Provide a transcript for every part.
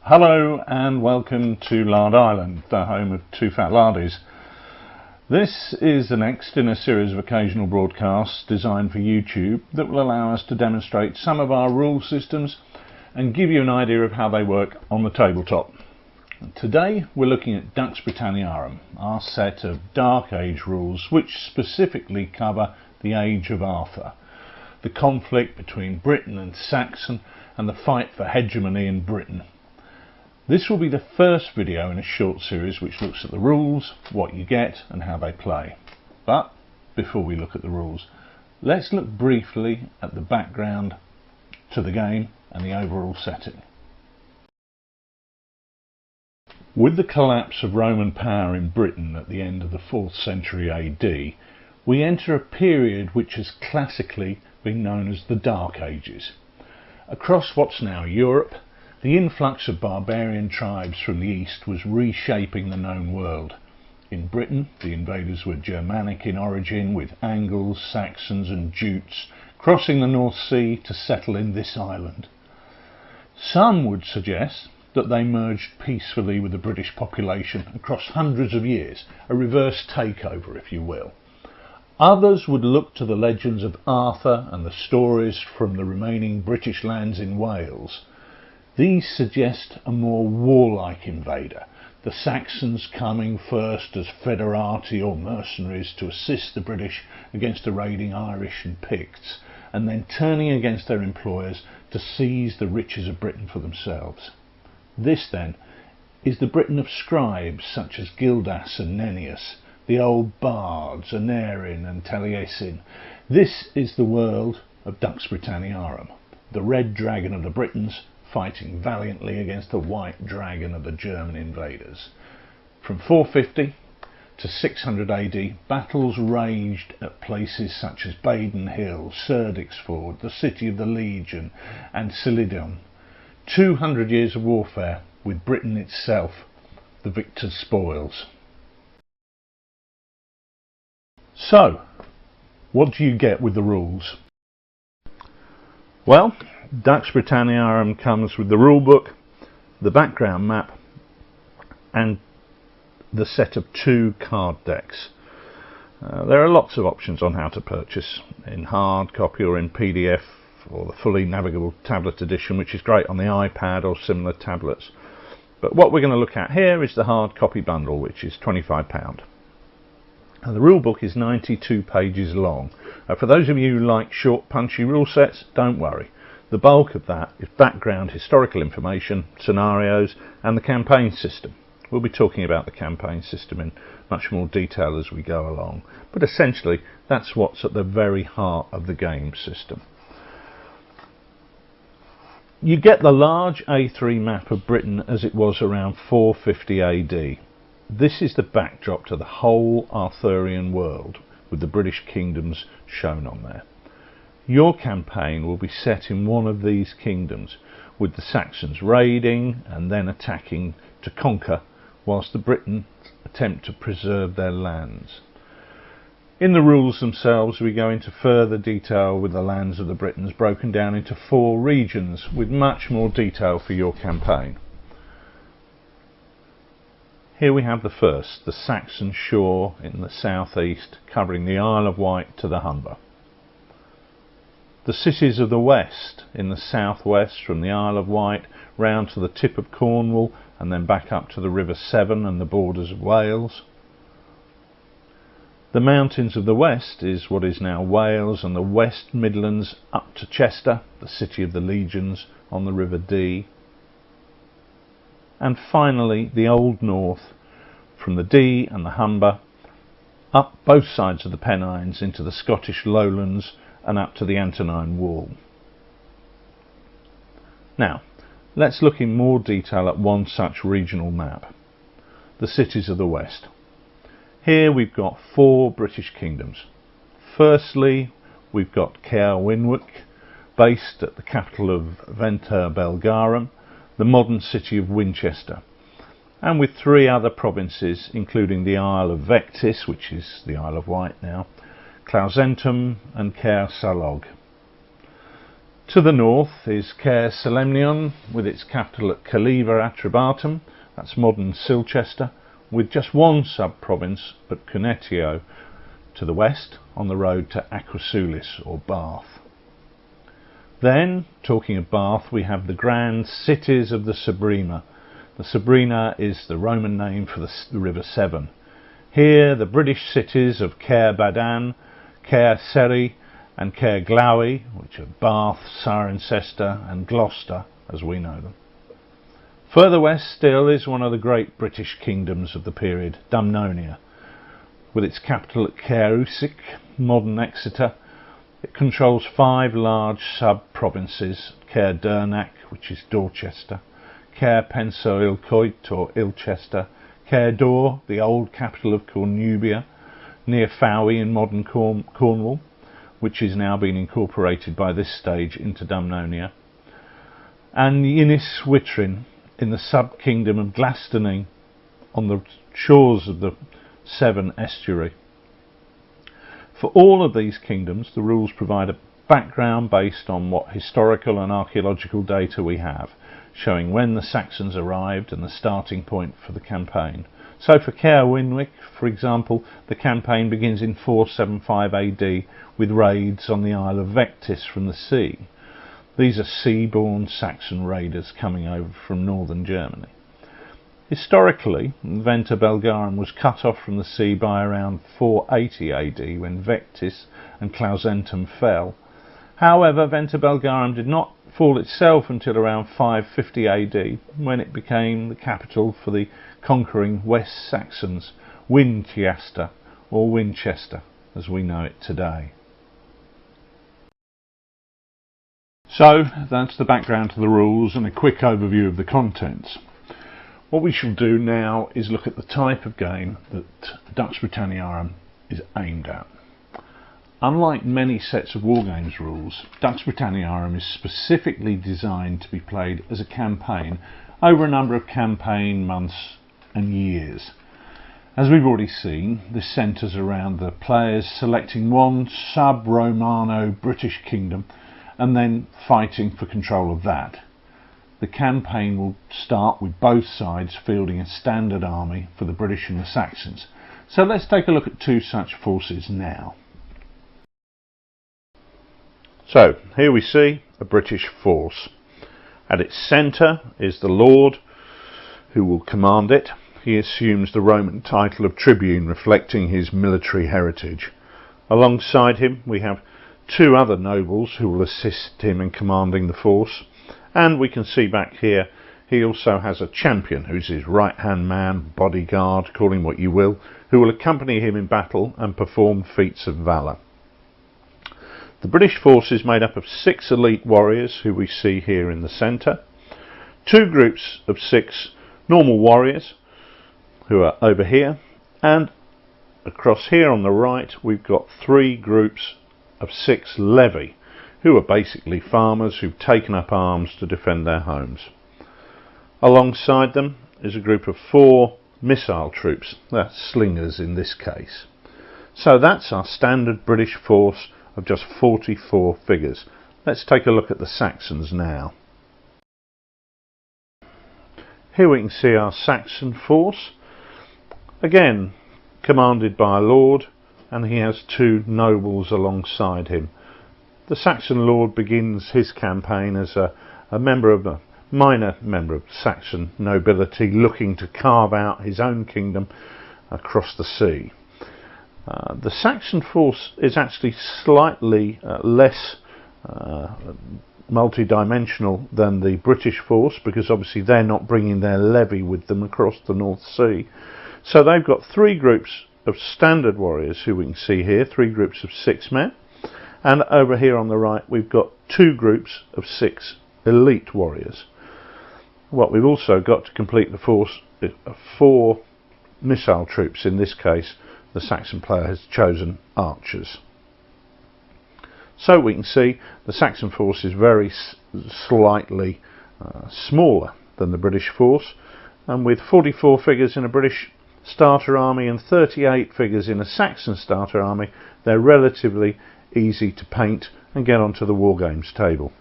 Hello and welcome to Lard Island, the home of TooFatLardies. This is the next in a series of occasional broadcasts designed for YouTube that will allow us to demonstrate some of our rule systems and give you an idea of how they work on the tabletop. Today we're looking at Dux Britanniarum, our set of Dark Age rules which specifically cover the Age of Arthur, the conflict between Britain and Saxon and the fight for hegemony in Britain. This will be the first video in a short series which looks at the rules, what you get and how they play. But before we look at the rules, let's look briefly at the background to the game and the overall setting. With the collapse of Roman power in Britain at the end of the 4th century AD, we enter a period which has classically been known as the Dark Ages. Across what's now Europe, the influx of barbarian tribes from the east was reshaping the known world. In Britain, the invaders were Germanic in origin, with Angles, Saxons and Jutes crossing the North Sea to settle in this island. Some would suggest that they merged peacefully with the British population across hundreds of years, a reverse takeover if you will. Others would look to the legends of Arthur and the stories from the remaining British lands in Wales. These suggest a more warlike invader, the Saxons coming first as federati or mercenaries to assist the British against the raiding Irish and Picts, and then turning against their employers to seize the riches of Britain for themselves. This then is the Britain of scribes such as Gildas and Nennius, the old bards Aneurin and Taliesin. This is the world of Dux Britanniarum, the red dragon of the Britons, fighting valiantly against the white dragon of the German invaders. From 450 to 600 AD, battles raged at places such as Baden Hill, Serdixford, the City of the Legion and Cilidon. 200 years of warfare, with Britain itself the victor's spoils. So, what do you get with the rules? Well, Dux Britanniarum comes with the rulebook, the background map and the set of 2 card decks. There are lots of options on how to purchase, in hard copy or in PDF or the fully navigable tablet edition, which is great on the iPad or similar tablets. But what we're going to look at here is the hard copy bundle, which is £25. And the rulebook is 92 pages long. For those of you who like short punchy rule sets, don't worry. The bulk of that is background historical information, scenarios and the campaign system. We'll be talking about the campaign system in much more detail as we go along, but essentially that's what's at the very heart of the game system. You get the large A3 map of Britain as it was around 450 AD. This is the backdrop to the whole Arthurian world, with the British kingdoms shown on there. Your campaign will be set in one of these kingdoms, with the Saxons raiding and then attacking to conquer, whilst the Britons attempt to preserve their lands. In the rules themselves we go into further detail with the lands of the Britons broken down into 4 regions, with much more detail for your campaign. Here we have the first, the Saxon shore in the southeast, covering the Isle of Wight to the Humber. The cities of the west in the southwest, from the Isle of Wight round to the tip of Cornwall and then back up to the River Severn and the borders of Wales. The mountains of the west is what is now Wales and the West Midlands up to Chester, the City of the Legions on the River Dee. And finally the Old North from the Dee and the Humber up both sides of the Pennines into the Scottish lowlands and up to the Antonine Wall. Now, let's look in more detail at one such regional map, the cities of the West. Here we've got 4 British kingdoms. Firstly, we've got Caerwynwick, based at the capital of Venter Belgarum, the modern city of Winchester, and with 3 other provinces, including the Isle of Vectis, which is the Isle of Wight now, Clausentum and Caer Salog. To the north is Caer Solemnion with its capital at Caliva Atrebatum, that's modern Silchester, with just one sub-province at Cunetio to the west on the road to Aquasulis or Bath. Then, talking of Bath, we have the grand cities of the Subrima. The Subrina is the Roman name for the River Severn. Here the British cities of Caer Badan, Caer Seri and Caer Glowie, which are Bath, Cirencester and Gloucester as we know them. Further west still is one of the great British kingdoms of the period, Dumnonia, with its capital at Caer Usic, modern Exeter. It controls 5 large sub-provinces: Caer Durnac, which is Dorchester, Caer Penso Ilcoit or Ilchester, Caer Dor, the old capital of Cornubia, near Fowey in modern Cornwall, which is now being incorporated by this stage into Dumnonia, and Ynis Witrin in the sub-kingdom of Glastonbury on the shores of the Severn estuary. For all of these kingdoms, the rules provide a background based on what historical and archaeological data we have, showing when the Saxons arrived and the starting point for the campaign. So for Caer Winwick, for example, the campaign begins in 475 AD with raids on the Isle of Vectis from the sea. These are sea-born Saxon raiders coming over from northern Germany. Historically, Venta Belgarum was cut off from the sea by around 480 AD when Vectis and Clausentum fell. However, Venta Belgarum did not fall itself until around 550 AD when it became the capital for the conquering West Saxons, Winchester or Winchester as we know it today. So that's the background to the rules and a quick overview of the contents. What we shall do now is look at the type of game that Dux Britanniarum is aimed at. Unlike many sets of wargames rules, Dux Britanniarum is specifically designed to be played as a campaign over a number of campaign months and years. As we've already seen, this centres around the players selecting one sub-Romano British kingdom and then fighting for control of that. The campaign will start with both sides fielding a standard army for the British and the Saxons. So let's take a look at 2 such forces now. So here we see a British force. At its centre is the Lord who will command it. He assumes the Roman title of tribune, reflecting his military heritage. Alongside him we have 2 other nobles who will assist him in commanding the force. And we can see back here he also has a champion who's his right hand man, bodyguard, call him what you will, who will accompany him in battle and perform feats of valour. The British force is made up of 6 elite warriors who we see here in the centre, 2 groups of 6 normal warriors who are over here, and across here on the right we've got 3 groups of 6 levy who are basically farmers who've taken up arms to defend their homes. Alongside them is a group of 4 missile troops, that's slingers in this case. So that's our standard British force of just 44 figures. Let's take a look at the Saxons now. Here we can see our Saxon force, again commanded by a lord, and he has 2 nobles alongside him. The Saxon lord begins his campaign as a minor member of Saxon nobility looking to carve out his own kingdom across the sea. The Saxon force is actually slightly less multi-dimensional than the British force, because obviously they're not bringing their levy with them across the North Sea. So they've got 3 groups of standard warriors who we can see here, 3 groups of 6 men. And over here on the right we've got 2 groups of 6 elite warriors. What we've also got to complete the force is 4 missile troops. In this case the Saxon player has chosen archers. So we can see the Saxon force is very slightly smaller than the British force, and with 44 figures in a British starter army and 38 figures in a Saxon starter army, they're relatively easy to paint and get onto the wargames table.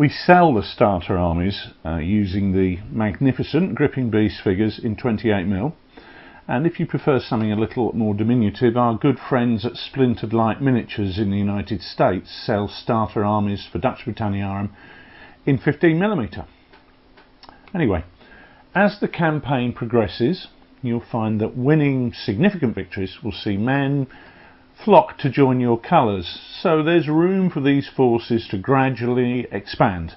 We sell the starter armies using the magnificent Gripping Beast figures in 28mm, and if you prefer something a little more diminutive, our good friends at Splintered Light Miniatures in the United States sell starter armies for Dux Britanniarum in 15mm. Anyway, as the campaign progresses, you'll find that winning significant victories will see men flock to join your colours, so there's room for these forces to gradually expand,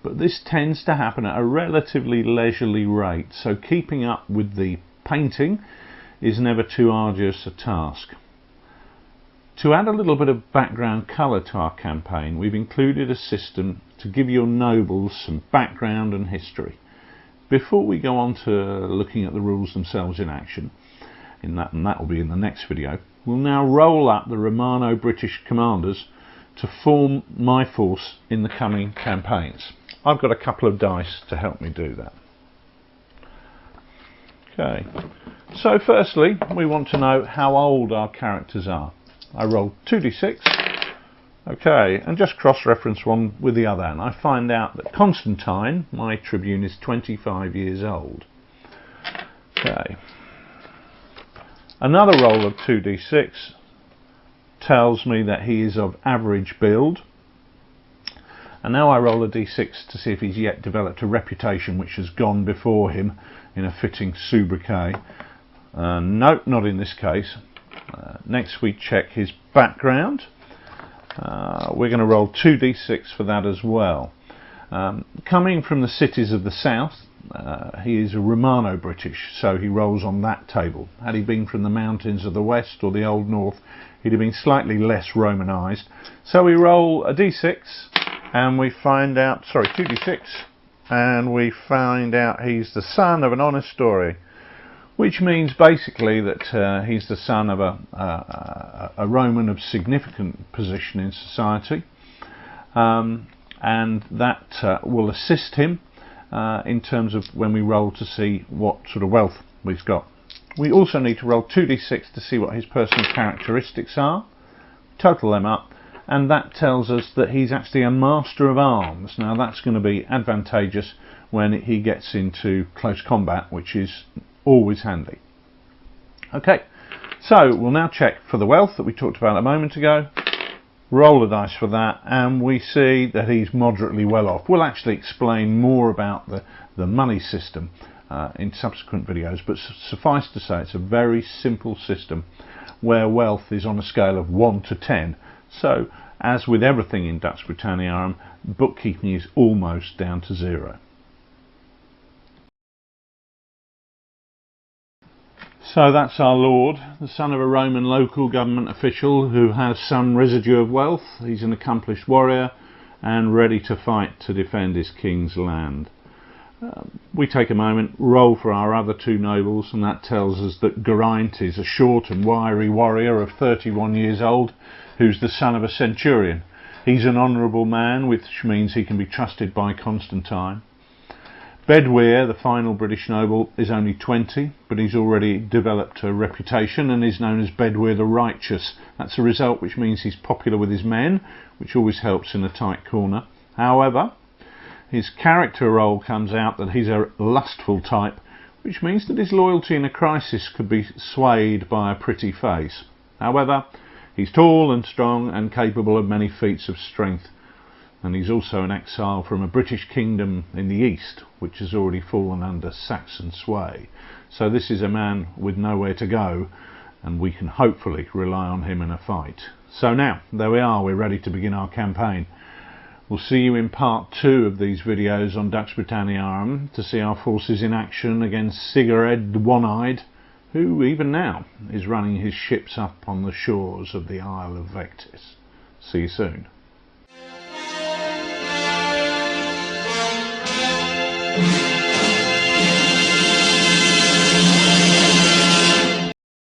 but this tends to happen at a relatively leisurely rate, so keeping up with the painting is never too arduous a task. To add a little bit of background colour to our campaign, we've included a system to give your nobles some background and history. Before we go on to looking at the rules themselves in action, and that will be in the next video, we'll now roll up the Romano-British commanders to form my force in the coming campaigns. I've got a couple of dice to help me do that. Okay, so firstly we want to know how old our characters are. I rolled 2d6, okay, and just cross-reference one with the other, and I find out that Constantine, my tribune, is 25 years old. Okay. Another roll of 2d6 tells me that he is of average build, and now I roll a d6 to see if he's yet developed a reputation which has gone before him in a fitting sobriquet. No, not in this case. Next we check his background. We're going to roll 2d6 for that as well. Coming from the cities of the south, he is a Romano-British, so he rolls on that table. Had he been from the mountains of the west or the old north, he'd have been slightly less Romanised. So we roll a d6 and we find out, 2d6, and we find out he's the son of an honest Tory, which means basically that he's the son of a Roman of significant position in society, and that will assist him in terms of when we roll to see what sort of wealth we've got. We also need to roll 2d6 to see what his personal characteristics are, total them up, and that tells us that he's actually a master of arms. Now that's going to be advantageous when he gets into close combat, which is always handy. Okay, so we'll now check for the wealth that we talked about a moment ago. Roll the dice for that, and we see that he's moderately well off. We'll actually explain more about the money system in subsequent videos, but suffice to say it's a very simple system where wealth is on a scale of 1 to 10. So, as with everything in Dux Britanniarum, bookkeeping is almost down to 0. So that's our lord, the son of a Roman local government official who has some residue of wealth. He's an accomplished warrior and ready to fight to defend his king's land. We take a moment, roll for our other two nobles, and that tells us that Geraint is a short and wiry warrior of 31 years old who's the son of a centurion. He's an honourable man, which means he can be trusted by Constantine. Bedwyr, the final British noble, is only 20, but he's already developed a reputation and is known as Bedwyr the Righteous. That's a result which means he's popular with his men, which always helps in a tight corner. However, his character role comes out that he's a lustful type, which means that his loyalty in a crisis could be swayed by a pretty face. However, he's tall and strong and capable of many feats of strength. And he's also an exile from a British kingdom in the east, which has already fallen under Saxon sway. So this is a man with nowhere to go, and we can hopefully rely on him in a fight. So now, there we are, we're ready to begin our campaign. We'll see you in part 2 of these videos on Dux Britanniarum to see our forces in action against Sigurd the One-Eyed, who even now is running his ships up on the shores of the Isle of Vectis. See you soon. Thank you.